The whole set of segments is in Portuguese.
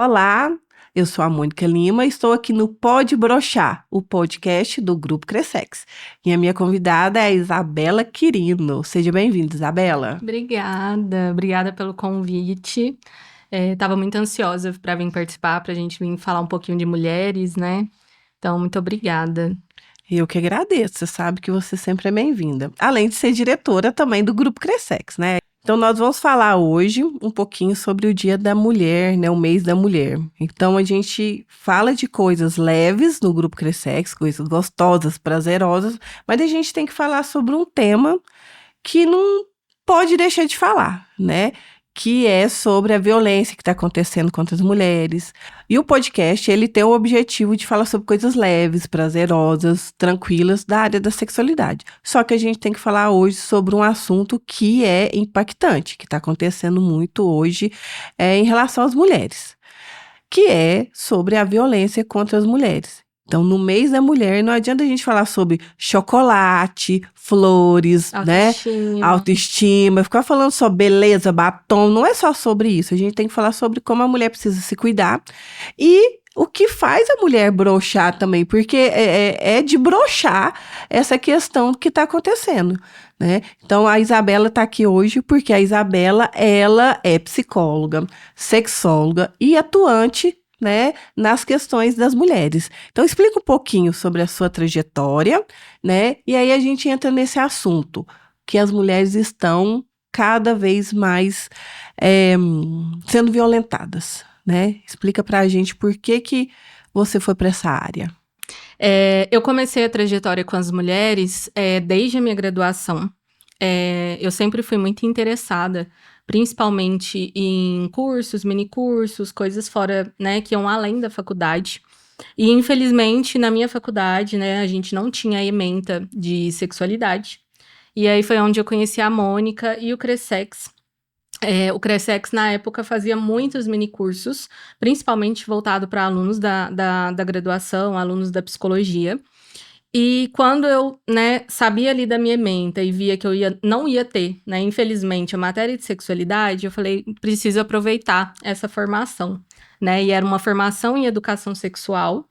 Olá, eu sou a Mônica Lima e estou aqui no Pode Broxar, o podcast do Grupo Crescex. E a minha convidada é a Isabela Quirino. Seja bem-vinda, Isabela. Obrigada pelo convite. Estava muito ansiosa para vir participar, para a gente vir falar um pouquinho de mulheres, né? Então, muito obrigada. Eu que agradeço, você sabe que você sempre é bem-vinda. Além de ser diretora também do Grupo Crescex, né? Então, nós vamos falar hoje um pouquinho sobre o Dia da Mulher, né? O mês da mulher. Então, a gente fala de coisas leves no Grupo Crescex, coisas gostosas, prazerosas, mas a gente tem que falar sobre um tema que não pode deixar de falar, né? Que é sobre a violência que está acontecendo contra as mulheres. E o podcast, ele tem o objetivo de falar sobre coisas leves, prazerosas, tranquilas da área da sexualidade. Só que a gente tem que falar hoje sobre um assunto que é impactante, que está acontecendo muito hoje em relação às mulheres, que é sobre a violência contra as mulheres. Então, no mês da mulher, não adianta a gente falar sobre chocolate, flores, né? Autoestima. Autoestima, ficar falando só beleza, batom, não é só sobre isso. A gente tem que falar sobre como a mulher precisa se cuidar e o que faz a mulher broxar também, porque é de broxar essa questão que está acontecendo, né? Então, a Isabela está aqui hoje porque a Isabela, ela é psicóloga, sexóloga e atuante, né, nas questões das mulheres. Então, explica um pouquinho sobre a sua trajetória, né? E aí a gente entra nesse assunto, que as mulheres estão cada vez mais sendo violentadas, né? Explica pra gente por que você foi para essa área. Eu comecei a trajetória com as mulheres desde a minha graduação. Eu sempre fui muito interessada, principalmente em cursos, minicursos, coisas fora, né, que iam além da faculdade. E, infelizmente, na minha faculdade, né, a gente não tinha ementa de sexualidade. E aí foi onde eu conheci a Mônica e o Crescex. O Crescex, na época, fazia muitos minicursos, principalmente voltado para alunos da graduação, alunos da psicologia. E quando eu, né, sabia ali da minha ementa e via que eu não ia ter, né, infelizmente, a matéria de sexualidade, eu falei, preciso aproveitar essa formação, né? E era uma formação em educação sexual.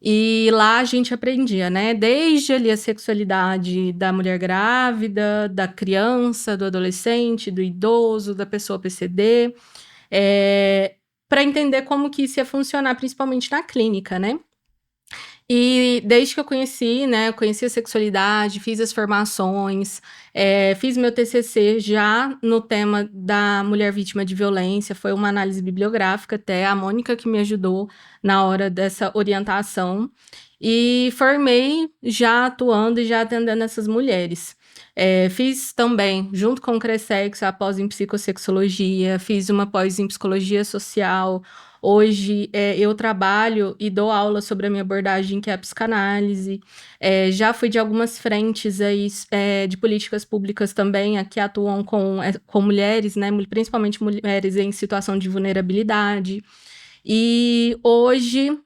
E lá a gente aprendia, né? Desde ali a sexualidade da mulher grávida, da criança, do adolescente, do idoso, da pessoa PCD, para entender como que isso ia funcionar, principalmente na clínica, né? E desde que eu conheci, né, eu conheci a sexualidade, fiz as formações, fiz meu TCC já no tema da mulher vítima de violência, foi uma análise bibliográfica até, a Mônica que me ajudou na hora dessa orientação, e formei já atuando e já atendendo essas mulheres. Fiz também, junto com o Crescex, a pós em psicossexologia, fiz uma pós em psicologia social. Hoje eu trabalho e dou aula sobre a minha abordagem, que é a psicanálise. Já fui de algumas frentes aí, de políticas públicas também, que atuam com mulheres, né, principalmente mulheres em situação de vulnerabilidade. E hoje,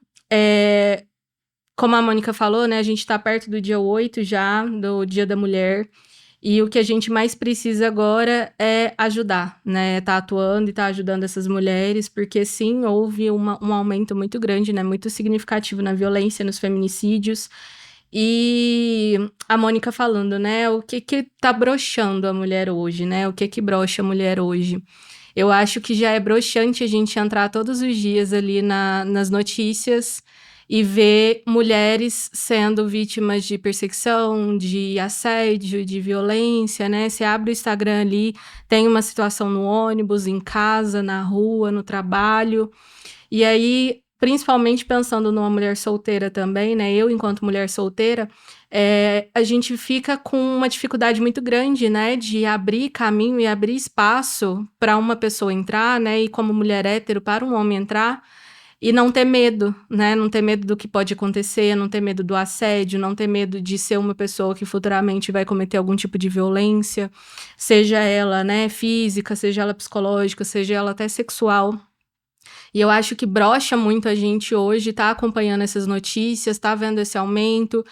como a Mônica falou, né, a gente está perto do dia 8 já, do Dia da Mulher. E o que a gente mais precisa agora é ajudar, né? Tá atuando e tá ajudando essas mulheres, porque sim, houve um aumento muito grande, né? Muito significativo na violência, nos feminicídios. E a Mônica falando, né? O que tá broxando a mulher hoje, né? O que broxa a mulher hoje? Eu acho que já é broxante a gente entrar todos os dias ali nas notícias e ver mulheres sendo vítimas de perseguição, de assédio, de violência, né? Você abre o Instagram ali, tem uma situação no ônibus, em casa, na rua, no trabalho. E aí, principalmente pensando numa mulher solteira também, né? Eu, enquanto mulher solteira, a gente fica com uma dificuldade muito grande, né? De abrir caminho e abrir espaço para uma pessoa entrar, né? E como mulher hétero, para um homem entrar. E não ter medo, né? Não ter medo do que pode acontecer, não ter medo do assédio, não ter medo de ser uma pessoa que futuramente vai cometer algum tipo de violência, seja ela, né, física, seja ela psicológica, seja ela até sexual. E eu acho que brocha muito a gente hoje, tá acompanhando essas notícias, tá vendo esse aumento.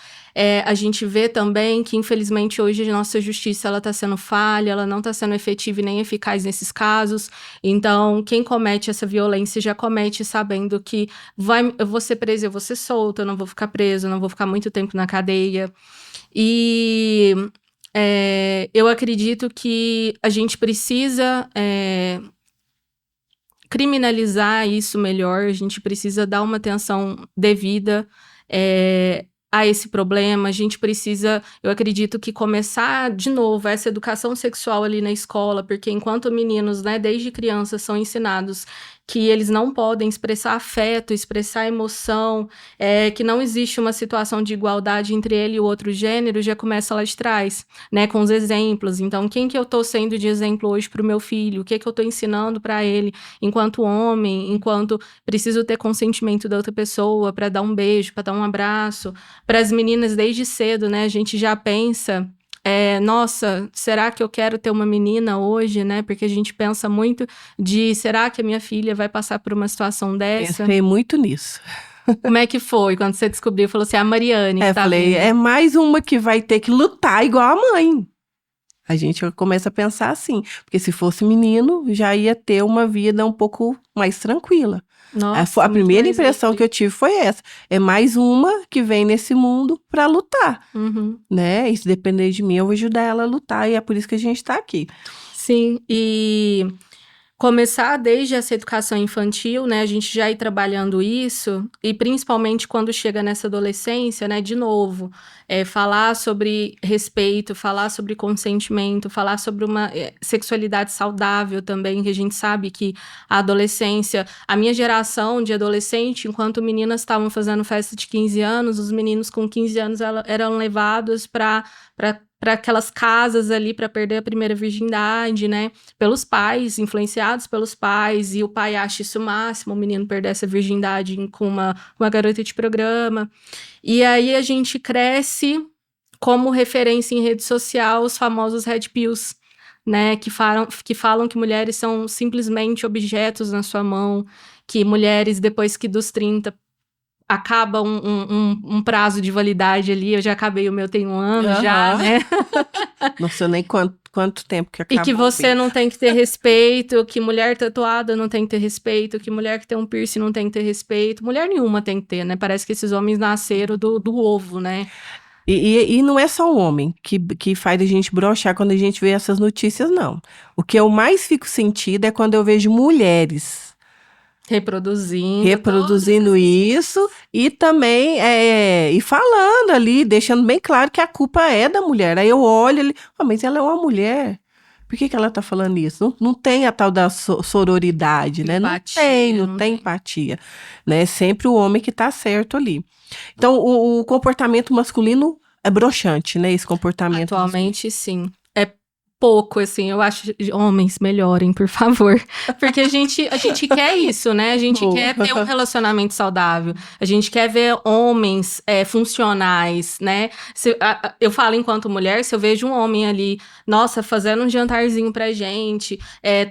A gente vê também que, infelizmente, hoje a nossa justiça ela tá sendo falha, ela não tá sendo efetiva e nem eficaz nesses casos. Então, quem comete essa violência já comete sabendo que eu vou ser presa, eu vou ser solta, eu não vou ficar presa, eu não vou ficar muito tempo na cadeia. E eu acredito que a gente precisa criminalizar isso melhor, a gente precisa dar uma atenção devida a esse problema, a gente precisa, eu acredito que começar de novo essa educação sexual ali na escola, porque enquanto meninos, né, desde crianças são ensinados que eles não podem expressar afeto, expressar emoção, que não existe uma situação de igualdade entre ele e o outro gênero, já começa lá de trás, né, com os exemplos. Então, quem que eu tô sendo de exemplo hoje para o meu filho? O que que eu tô ensinando para ele enquanto homem, enquanto preciso ter consentimento da outra pessoa para dar um beijo, para dar um abraço? Para as meninas desde cedo, né, a gente já pensa nossa, será que eu quero ter uma menina hoje, né? Porque a gente pensa muito será que a minha filha vai passar por uma situação dessa? Pensei muito nisso. Como é que foi quando você descobriu? Falou assim, a Mariane que tá falei, vindo. é mais uma que vai ter que lutar igual a mãe. A gente começa a pensar assim, porque se fosse menino, já ia ter uma vida um pouco mais tranquila. Nossa, A primeira muito mais impressão que eu tive foi essa. É mais uma que vem nesse mundo para lutar, Uhum. né? E se depender de mim, eu vou ajudar ela a lutar, e é por isso que a gente tá aqui. Sim, e começar desde essa educação infantil, né, a gente já ir trabalhando isso, e principalmente quando chega nessa adolescência, né, de novo, falar sobre respeito, falar sobre consentimento, falar sobre uma sexualidade saudável também, que a gente sabe que a adolescência, a minha geração de adolescente, enquanto meninas estavam fazendo festa de 15 anos, os meninos com 15 anos eram levados para aquelas casas ali para perder a primeira virgindade, né? Pelos pais, influenciados pelos pais, e o pai acha isso o máximo, o menino perder essa virgindade com uma garota de programa. E aí a gente cresce como referência em rede social os famosos Red Pills, né? Que falam que mulheres são simplesmente objetos na sua mão, que mulheres, depois que dos 30 acaba um prazo de validade ali, eu já acabei o meu, tem um ano já, né? Não sei nem quanto tempo que acabou. E que você não tem que ter respeito, que mulher tatuada não tem que ter respeito, que mulher que tem um piercing não tem que ter respeito. Mulher nenhuma tem que ter, né? Parece que esses homens nasceram do ovo, né? E não é só o homem que faz a gente broxar quando a gente vê essas notícias, não. O que eu mais fico sentido é quando eu vejo mulheres reproduzindo isso e também e falando ali, deixando bem claro que a culpa é da mulher. Aí eu olho ali, mas ela é uma mulher. Por que ela tá falando isso? Não tem a tal da sororidade, né? Empatia, não tem empatia, né? É sempre o homem que tá certo ali. Então, o comportamento masculino é broxante, né? Esse comportamento atualmente, sim. É pouco, assim, eu acho, homens, melhorem, por favor. Porque a gente quer isso, né? A gente quer ter um relacionamento saudável. A gente quer ver homens funcionais, né? Eu falo enquanto mulher, se eu vejo um homem ali, nossa, fazendo um jantarzinho pra gente,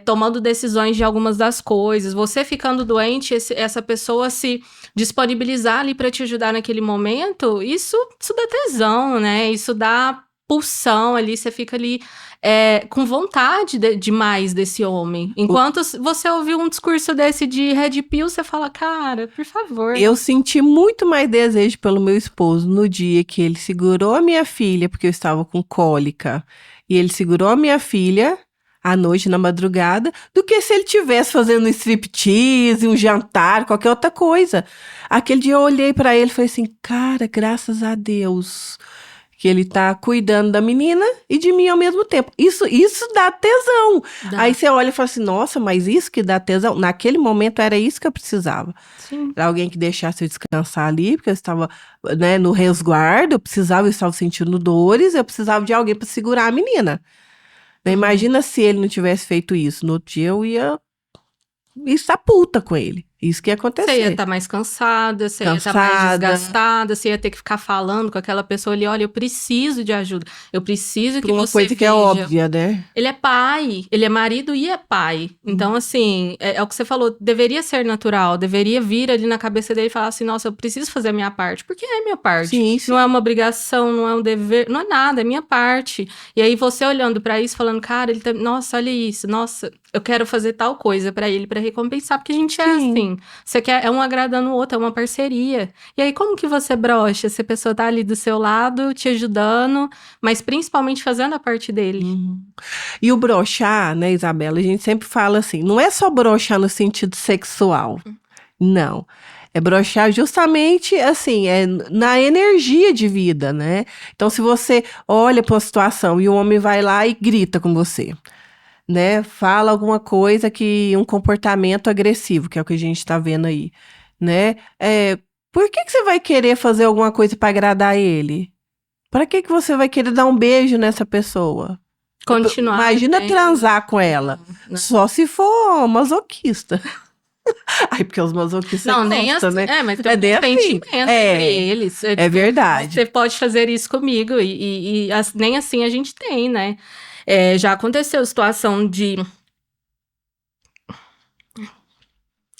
tomando decisões de algumas das coisas, você ficando doente, essa pessoa se disponibilizar ali pra te ajudar naquele momento, isso dá tesão, né? Isso dá pulsão ali, você fica ali com vontade de mais desse homem. Enquanto você ouviu um discurso desse de Red Pill, você fala, cara, por favor. Eu senti muito mais desejo pelo meu esposo no dia que ele segurou a minha filha, porque eu estava com cólica, e ele segurou a minha filha à noite, na madrugada, do que se ele estivesse fazendo um striptease, um jantar, qualquer outra coisa. Aquele dia eu olhei para ele e falei assim, cara, graças a Deus que ele tá cuidando da menina e de mim ao mesmo tempo. Isso dá tesão. Dá. Aí você olha e fala assim, nossa, mas isso que dá tesão? Naquele momento era isso que eu precisava. Sim. Era alguém que deixasse eu descansar ali, porque eu estava, né, no resguardo, eu estava sentindo dores, eu precisava de alguém para segurar a menina. Né? Imagina se ele não tivesse feito isso. No outro dia eu ia estar puta com ele. Isso que ia Você ia acontecer. estar mais cansada, você ia estar mais Cansada. desgastada, você ia ter que ficar falando com aquela pessoa ali, olha, eu preciso de ajuda, eu preciso Por que uma você coisa que é veja. óbvia, né? Ele é pai, ele é marido e é pai. Então, assim, é o que você falou, deveria ser natural, deveria vir ali na cabeça dele e falar assim, nossa, eu preciso fazer a minha parte, porque é a minha parte. Sim, Não é sim. uma obrigação, não é um dever, não é nada, é minha parte. E aí você olhando pra isso, falando, cara, ele tá, nossa, olha isso, nossa, eu quero fazer tal coisa pra ele, pra recompensar, porque a gente é Sim. assim. Você quer, é um agradando o outro, é uma parceria. E aí, como que você brocha se a pessoa tá ali do seu lado, te ajudando, mas principalmente fazendo a parte dele? E o broxar, né, Isabela? A gente sempre fala assim, não é só broxar no sentido sexual, não. É broxar justamente assim, na energia de vida, né? Então, se você olha para uma situação e o homem vai lá e grita com você, né? Fala alguma coisa um comportamento agressivo, que é o que a gente está vendo aí, né? Por que você vai querer fazer alguma coisa para agradar ele? Para que você vai querer dar um beijo nessa pessoa? Continuar Imagina vivendo. transar com ela. Não. Só se for masoquista. Ai, porque os masoquistas Não, nem gostam, assim. né? É, mas tem um Nem assim. consentimento entre eles. É verdade. Você pode fazer isso comigo e nem assim a gente tem, né? Já aconteceu situação de.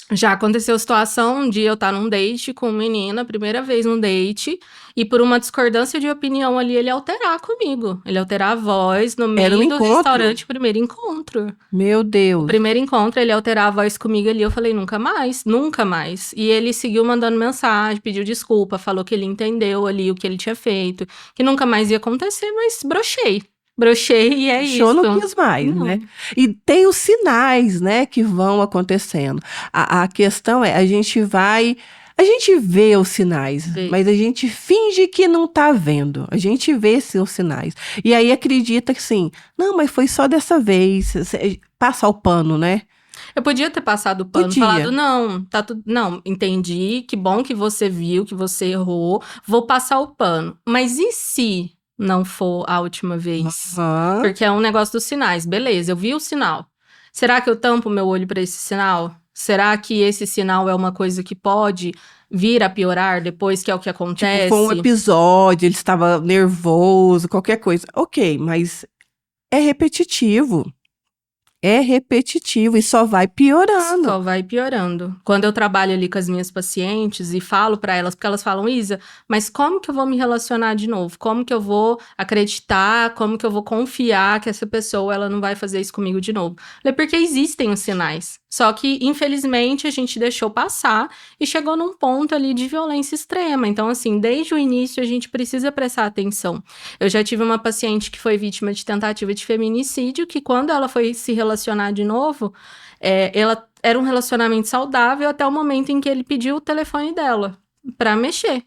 Já aconteceu situação de eu estar num date com um menino, a primeira vez num date, e por uma discordância de opinião ali, ele alterar comigo. Ele alterar a voz no Era um meio do encontro. restaurante, primeiro encontro. Meu O Deus. primeiro encontro, ele alterar a voz comigo ali, eu falei, nunca mais, nunca mais. E ele seguiu mandando mensagem, pediu desculpa, falou que ele entendeu ali o que ele tinha feito, que nunca mais ia acontecer, mas brochei. Brochei e é Show isso. não quis mais, Não. né? E tem os sinais, né, que vão acontecendo. A questão é, a gente vê os sinais, Vê. mas a gente finge que não tá vendo. A gente vê seus sinais. E aí acredita que sim, não, mas foi só dessa vez. Passa o pano, né? Eu podia ter passado o pano, Podia. falado, não, tá tudo. Não, entendi, que bom que você viu, que você errou, vou passar o pano. Mas e se não for a última vez? Aham. Porque é um negócio dos sinais. Beleza, eu vi o sinal. Será que eu tampo meu olho para esse sinal? Será que esse sinal é uma coisa que pode vir a piorar depois, que é o que Tipo, acontece? foi um episódio, ele estava nervoso, qualquer coisa. Ok, mas é repetitivo. É repetitivo e só vai piorando. Só vai piorando. Quando eu trabalho ali com as minhas pacientes e falo pra elas, porque elas falam, Isa, mas como que eu vou me relacionar de novo? Como que eu vou acreditar? Como que eu vou confiar que essa pessoa ela não vai fazer isso comigo de novo? É porque existem os sinais. Só que, infelizmente, a gente deixou passar e chegou num ponto ali de violência extrema. Então, assim, desde o início a gente precisa prestar atenção. Eu já tive uma paciente que foi vítima de tentativa de feminicídio, que quando ela foi se relacionar de novo, ela era um relacionamento saudável até o momento em que ele pediu o telefone dela pra mexer.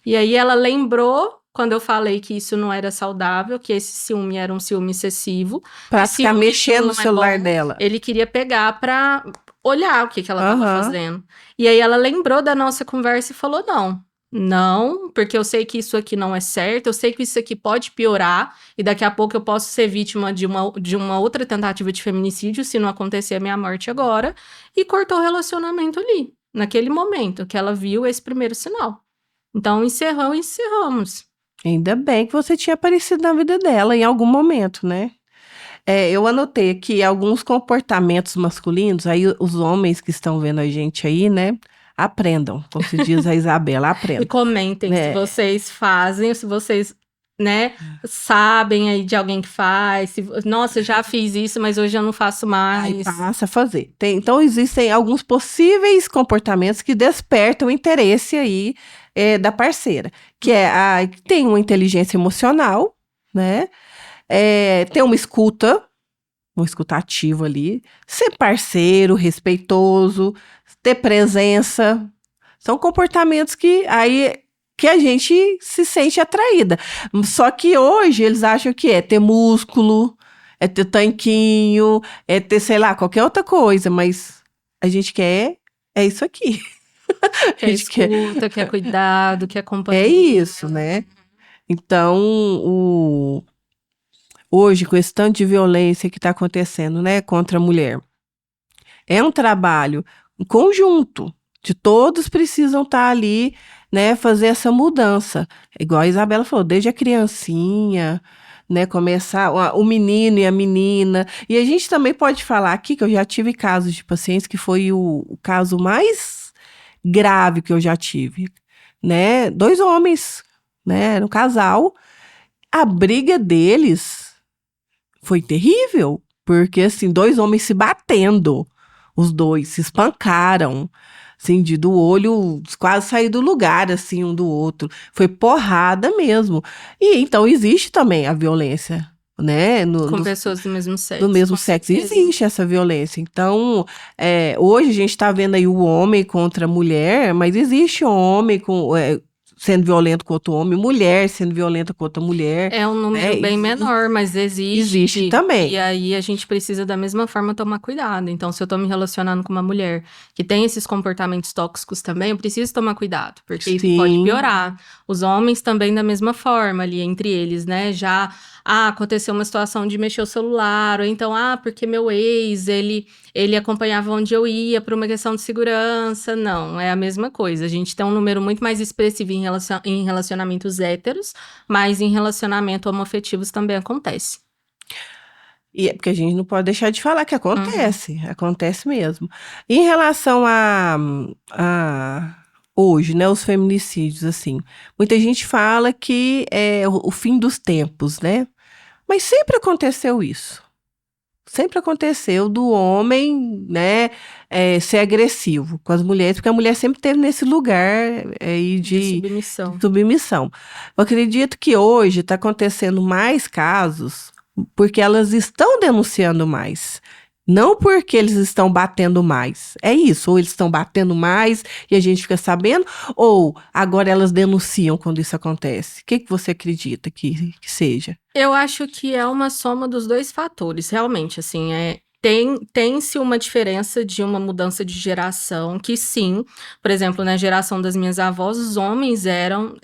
E aí ela lembrou, quando eu falei que isso não era saudável, que esse ciúme era um ciúme excessivo. Pra que ficar ciúme mexendo não no é celular bom. dela. Ele queria pegar pra olhar o que ela tava Aham. fazendo. E aí ela lembrou da nossa conversa e falou: não, porque eu sei que isso aqui não é certo, eu sei que isso aqui pode piorar, e daqui a pouco eu posso ser vítima de uma outra tentativa de feminicídio, se não acontecer a minha morte agora, e cortou o relacionamento ali, naquele momento que ela viu esse primeiro sinal. Então, encerramos. Ainda bem que você tinha aparecido na vida dela em algum momento, né? Eu anotei aqui alguns comportamentos masculinos, aí os homens que estão vendo a gente aí, né? Aprendam, como se diz a Isabela, E aprendam. comentem se Né? vocês fazem, se vocês, né, sabem aí de alguém que faz. Nossa, já fiz isso, mas hoje eu não faço Aí mais. passa a fazer. Então, existem alguns possíveis comportamentos que despertam o interesse aí da parceira, que tem uma inteligência emocional, né? Tem uma escuta, um escutativo ali, ser parceiro, respeitoso, ter presença. São comportamentos que a gente se sente atraída. Só que hoje eles acham que é ter músculo, é ter tanquinho, é ter, sei lá, qualquer outra coisa, mas a gente quer isso aqui. Quer escuta, quer cuidado, quer companhia. É isso, né? Então, hoje, com esse tanto de violência que está acontecendo, né, contra a mulher, é um trabalho em conjunto, De todos precisam estar ali, né, fazer essa mudança. Igual a Isabela falou, desde a criancinha, né, começar o menino e a menina. E a gente também pode falar aqui que eu já tive casos de pacientes que foi o caso mais grave que eu já tive, né? 2 homens, né, era um casal. A briga deles foi terrível, porque assim, 2 homens se batendo, os dois se espancaram, assim, do olho quase sair do lugar, assim, um do outro. Foi porrada mesmo. E então existe também a violência, né? Com pessoas do mesmo Do sexo, mesmo com sexo certeza. existe essa violência. Então, hoje a gente está vendo aí o homem contra a mulher, mas existe homem sendo violento contra o homem, mulher sendo violenta contra a mulher, É um né? número bem menor, mas Existe existe. também. E aí a gente precisa da mesma forma tomar cuidado. Então, se eu tô me relacionando com uma mulher que tem esses comportamentos tóxicos também, eu preciso tomar cuidado, porque isso pode Sim, piorar. Os homens também da mesma forma ali entre eles, né? Já aconteceu uma situação de mexer o celular, ou então, porque meu ex, ele acompanhava onde eu ia por uma questão de segurança. Não, é a mesma coisa. A gente tem um número muito mais expressivo em relacionamentos héteros, mas em relacionamento homoafetivos também acontece. e é porque a gente não pode deixar de falar que Uhum. acontece mesmo. Em relação a hoje, né, os feminicídios, assim, muita gente fala que é o fim dos tempos, né? Mas sempre aconteceu isso. Sempre aconteceu do homem, né, ser agressivo com as mulheres, porque a mulher sempre esteve nesse lugar aí De de submissão. submissão. Eu acredito que hoje está acontecendo mais casos porque elas estão denunciando mais. Não porque eles estão batendo mais. É isso, ou eles estão batendo mais e a gente fica sabendo, ou agora elas denunciam quando isso acontece. O que que você acredita que seja? Eu acho que é uma soma dos dois fatores, realmente, assim, tem-se uma diferença de uma mudança de geração, que sim, por exemplo, na geração das minhas avós, os homens eram,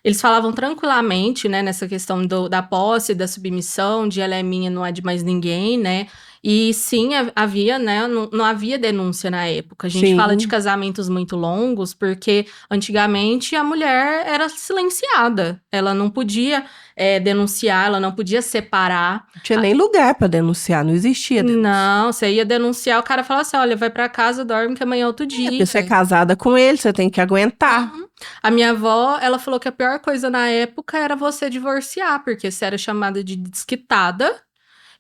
eles falavam tranquilamente, né, nessa questão da posse, da submissão, de ela é minha, não é de mais ninguém, né? E sim, havia, né? Não havia denúncia na época. A gente fala de Sim, casamentos muito longos, porque antigamente a mulher era silenciada. Ela não podia denunciar, ela não podia separar. não tinha nem lugar para denunciar, não existia denúncia. Não, você ia denunciar, o cara falava assim: olha, vai pra casa, dorme, que amanhã é outro É, dia. porque você é casada com ele, você tem que aguentar. Uhum. A minha avó, ela falou que a pior coisa na época era você divorciar, porque você era chamada de desquitada,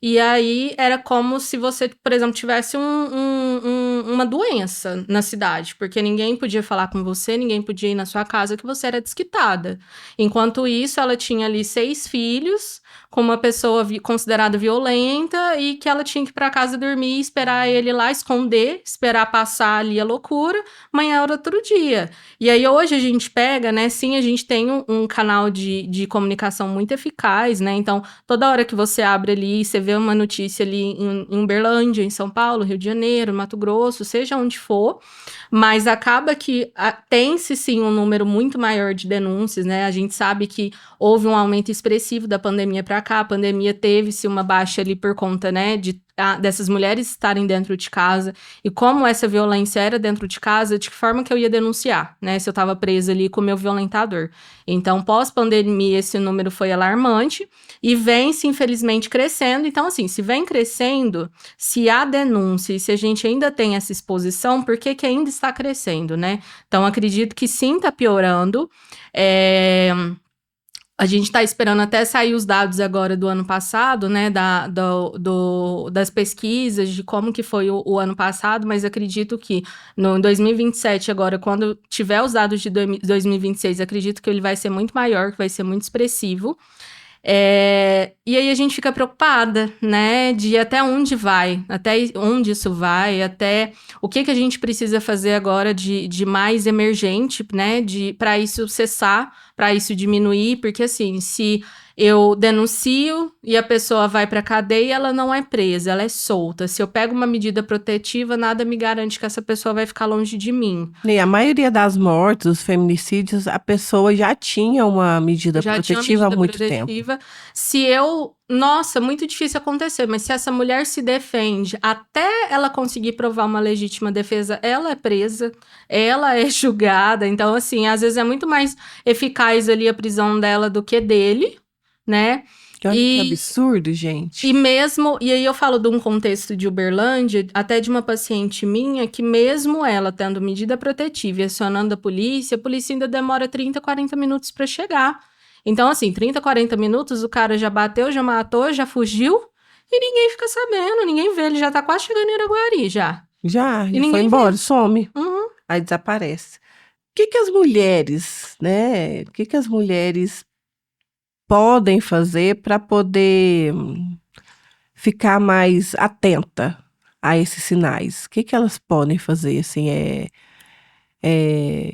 e aí era como se você, por exemplo, tivesse uma doença na cidade, porque ninguém podia falar com você, ninguém podia ir na sua casa, que você era desquitada. Enquanto isso, ela tinha ali 6 filhos, com uma pessoa considerada violenta, e que ela tinha que ir para casa dormir, esperar ele lá, esconder, esperar passar ali a loucura, amanhã era outro dia. E aí hoje a gente pega, né, sim, a gente tem um canal de comunicação muito eficaz, né, então toda hora que você abre ali, você vê uma notícia ali em Uberlândia, em São Paulo, Rio de Janeiro, Mato Grosso, seja onde for, mas acaba que tem-se sim um número muito maior de denúncias, né? A gente sabe que houve um aumento expressivo da pandemia para cá, a pandemia teve-se uma baixa ali por conta, né, dessas mulheres estarem dentro de casa, e como essa violência era dentro de casa, de que forma que eu ia denunciar, né, se eu estava presa ali com o meu violentador. Então, pós-pandemia, esse número foi alarmante, e vem-se, infelizmente, crescendo. Então, assim, se vem crescendo, se há denúncia e se a gente ainda tem essa exposição, por que que ainda está crescendo, né? Então, acredito que sim, está piorando. A gente está esperando até sair os dados agora do ano passado, né, das pesquisas, de como que foi o ano passado, mas acredito que no 2027 agora, quando tiver os dados de 2026, acredito que ele vai ser muito maior, que vai ser muito expressivo. E aí a gente fica preocupada, né, de até onde isso vai, até o que a gente precisa fazer agora de mais emergente, né, para isso cessar, para isso diminuir, porque assim, se Eu denuncio e a pessoa vai para cadeia, ela não é presa, ela é solta. Se eu pego uma medida protetiva, nada me garante que essa pessoa vai ficar longe de mim. E a maioria das mortes, dos feminicídios, a pessoa já tinha uma medida Já tinha uma protetiva há medida muito tempo. protetiva. Se eu. Nossa, muito difícil acontecer, mas se essa mulher se defende até ela conseguir provar uma legítima defesa, ela é presa, ela é julgada. Então, assim, às vezes é muito mais eficaz ali a prisão dela do que dele, né? Olha que E, absurdo, gente. e mesmo. E aí eu falo de um contexto de Uberlândia, até de uma paciente minha, que mesmo ela tendo medida protetiva e acionando a polícia ainda demora 30, 40 minutos para chegar. Então, assim, 30, 40 minutos, o cara já bateu, já matou, já fugiu, e ninguém fica sabendo, ninguém vê, ele já tá quase chegando em Iraguari, já. Já foi ninguém embora, some, Uhum. aí desaparece. O que as mulheres, né? O que as mulheres podem fazer para poder ficar mais atenta a esses sinais? O que elas podem fazer, assim,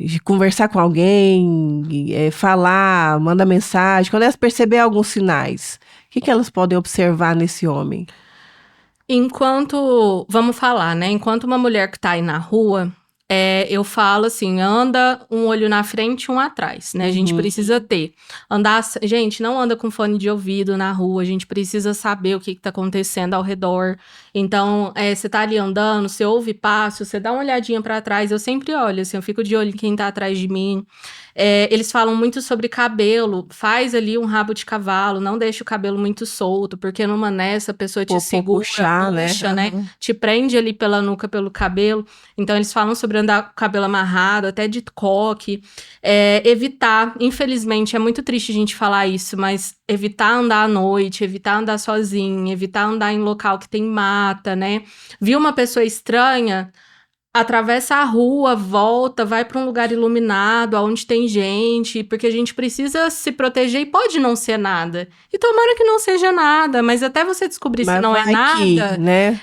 de conversar com alguém, falar, mandar mensagem, quando elas perceberem alguns sinais, o que elas podem observar nesse homem? Vamos falar, né? Enquanto uma mulher que tá aí na rua, eu falo assim, anda um olho na frente e um atrás, né? A gente precisa ter. Gente, não anda com fone de ouvido na rua, a gente precisa saber o que tá acontecendo ao redor. Então, você tá ali andando, você ouve passo, você dá uma olhadinha pra trás, eu sempre olho, assim, eu fico de olho em quem tá atrás de mim. Eles falam muito sobre cabelo, faz ali um rabo de cavalo, não deixa o cabelo muito solto, porque numa nessa a pessoa te segura, puxar, puxa, né? né? Te prende ali pela nuca, pelo cabelo. Então, eles falam sobre andar com o cabelo amarrado, até de coque. Evitar, infelizmente, é muito triste a gente falar isso, mas evitar andar à noite, evitar andar sozinho, evitar andar em local que tem mata, né? Viu uma pessoa estranha, atravessa a rua, volta, vai para um lugar iluminado, onde tem gente, porque a gente precisa se proteger e pode não ser nada. E tomara que não seja nada, mas até você descobrir se Mas não é vai que, nada, né?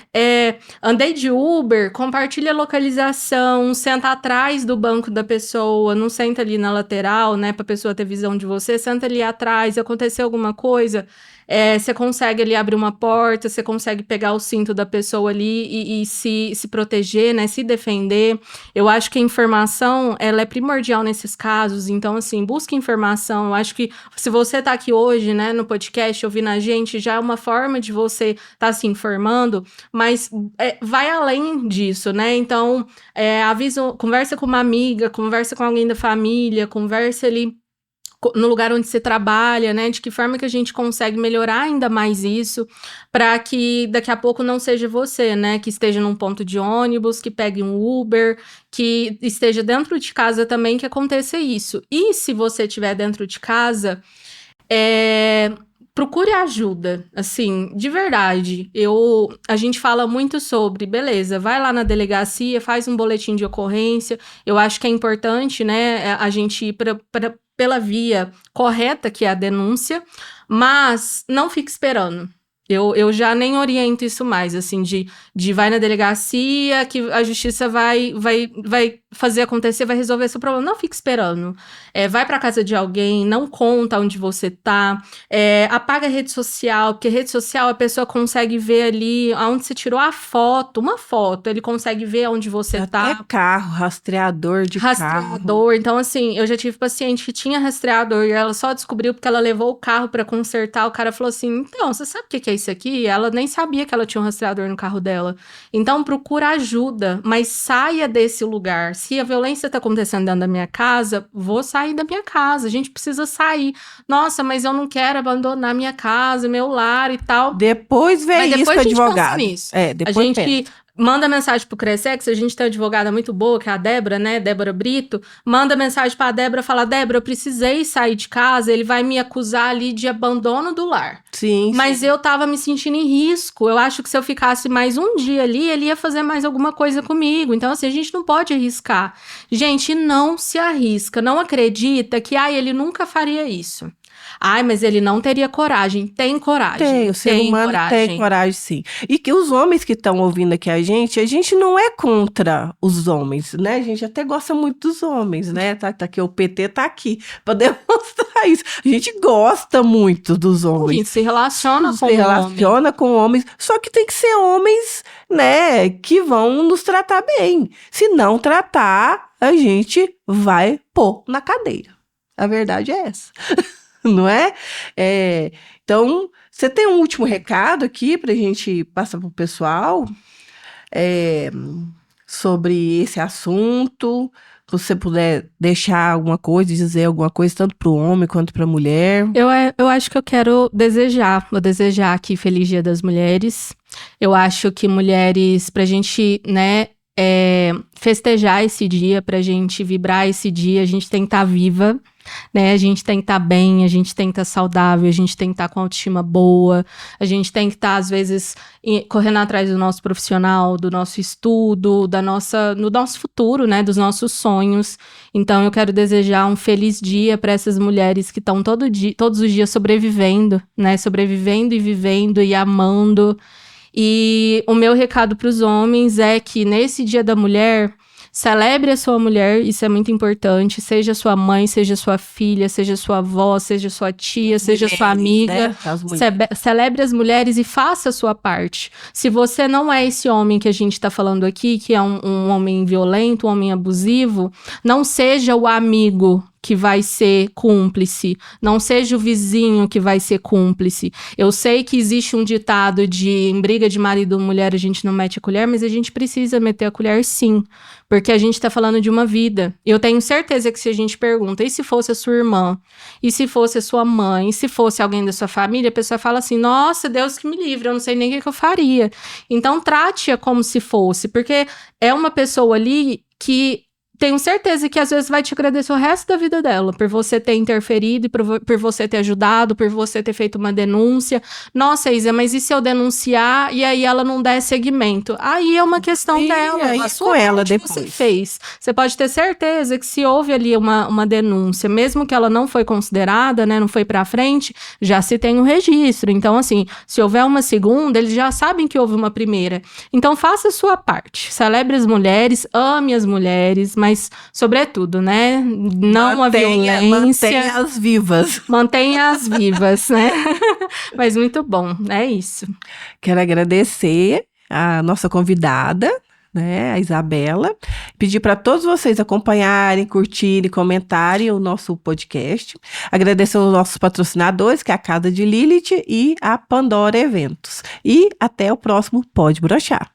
andei de Uber, compartilha a localização, senta atrás do banco da pessoa, não senta ali na lateral, né, pra pessoa ter visão de você, senta ali atrás, aconteceu alguma coisa, você consegue ali abrir uma porta, você consegue pegar o cinto da pessoa ali e se proteger, né, se defender. Eu acho que a informação, ela é primordial nesses casos, então, assim, busque informação. Eu acho que se você tá aqui hoje, né, no podcast, ouvindo a gente, já é uma forma de você tá se informando, mas vai além disso, né? Então, conversa com uma amiga, conversa com alguém da família, conversa ali no lugar onde você trabalha, né? De que forma que a gente consegue melhorar ainda mais isso, para que daqui a pouco não seja você, né? Que esteja num ponto de ônibus, que pegue um Uber, que esteja dentro de casa também, que aconteça isso. E se você estiver dentro de casa, procure ajuda, assim, de verdade. A gente fala muito sobre, beleza, vai lá na delegacia, faz um boletim de ocorrência. Eu acho que é importante, né, a gente ir pela via correta, que é a denúncia, mas não fique esperando. Eu já nem oriento isso mais, assim, de vai na delegacia, que a justiça vai fazer acontecer, vai resolver esse problema. Não fique esperando. Vai pra casa de alguém, não conta onde você tá, apaga a rede social, porque rede social a pessoa consegue ver ali onde você tirou a foto, uma foto, ele consegue ver onde você tá. Até carro, rastreador de Rastreador. Então, assim, eu já tive paciente que tinha rastreador e ela só descobriu porque ela levou o carro pra consertar. O cara falou assim, então, você sabe o que é isso aqui? Ela nem sabia que ela tinha um rastreador no carro dela. Então, procura ajuda, mas saia desse lugar. Se a violência tá acontecendo dentro da minha casa, vou sair da minha casa. A gente precisa sair. Nossa, mas eu não quero abandonar minha casa, meu lar e tal. Depois vem isso com o advogado. A gente manda mensagem pro Cressex, a gente tem uma advogada muito boa, que é a Débora, né? Débora Brito. Manda mensagem pra Débora, fala, Débora, eu precisei sair de casa, ele vai me acusar ali de abandono do lar. Sim. Mas eu tava me sentindo em risco. Eu acho que se eu ficasse mais um dia ali, ele ia fazer mais alguma coisa comigo. Então, assim, a gente não pode arriscar. Gente, não se arrisca. Não acredita que, ele nunca faria isso. Mas ele não teria coragem. Tem coragem. Tem, o ser humano tem coragem, sim. E que os homens que estão ouvindo aqui a gente não é contra os homens, né? A gente até gosta muito dos homens, né? Tá aqui, o PT tá aqui para demonstrar pra isso. A gente gosta muito dos A homens. gente se relaciona com Se o homem. relaciona com homens, só que tem que ser homens, né, que vão nos tratar bem. Se não tratar, a gente vai pôr na cadeira. A verdade é essa, não é? Então, você tem um último recado aqui pra gente passar pro pessoal sobre esse assunto? Se você puder deixar alguma coisa, dizer alguma coisa, tanto pro homem quanto pra mulher. Eu acho que eu quero vou desejar aqui Feliz Dia das Mulheres. Eu acho que mulheres, pra gente, né, festejar esse dia, pra gente vibrar esse dia, a gente tem que estar viva, né, a gente tem que estar bem, a gente tem que estar saudável, a gente tem que estar com autoestima boa, a gente tem que estar, às vezes, correndo atrás do nosso profissional, do nosso estudo, do nosso futuro, né, dos nossos sonhos. Então, eu quero desejar um feliz dia para essas mulheres que estão todos os dias sobrevivendo, né, sobrevivendo e vivendo e amando. E o meu recado para os homens é que nesse Dia da Mulher, celebre a sua mulher, isso é muito importante, seja sua mãe, seja sua filha, seja sua avó, seja sua tia, seja sua amiga, né? As mulheres. celebre as mulheres e faça a sua parte. Se você não é esse homem que a gente está falando aqui, que é um homem violento, um homem abusivo, não seja o amigo que vai ser cúmplice, não seja o vizinho que vai ser cúmplice. Eu sei que existe um ditado de em briga de marido e mulher a gente não mete a colher, mas a gente precisa meter a colher sim, porque a gente está falando de uma vida. Eu tenho certeza que se a gente pergunta, e se fosse a sua irmã? E se fosse a sua mãe? E se fosse alguém da sua família? A pessoa fala assim, nossa, Deus que me livre, eu não sei nem o que eu faria. Então trate-a como se fosse, porque é uma pessoa ali que tenho certeza que às vezes vai te agradecer o resto da vida dela, por você ter interferido, e por você ter ajudado, por você ter feito uma denúncia. Nossa, Isa, mas e se eu denunciar e aí ela não der seguimento? Aí é uma questão dela, aí a sua com ela parte depois. você fez. Você pode ter certeza que se houve ali uma denúncia, mesmo que ela não foi considerada, né, não foi pra frente, já se tem um registro. Então, assim, se houver uma segunda, eles já sabem que houve uma primeira. Então, faça a sua parte. Celebre as mulheres, ame as mulheres, mas, sobretudo, né? Não a violência. Mantenha-as vivas. Mantenha-as vivas, né? Mas muito bom, é isso. Quero agradecer a nossa convidada, né, a Isabela. Pedir para todos vocês acompanharem, curtirem, comentarem o nosso podcast. Agradecer aos nossos patrocinadores, que é a Casa de Lilith e a Pandora Eventos. E até o próximo Pode Broxar.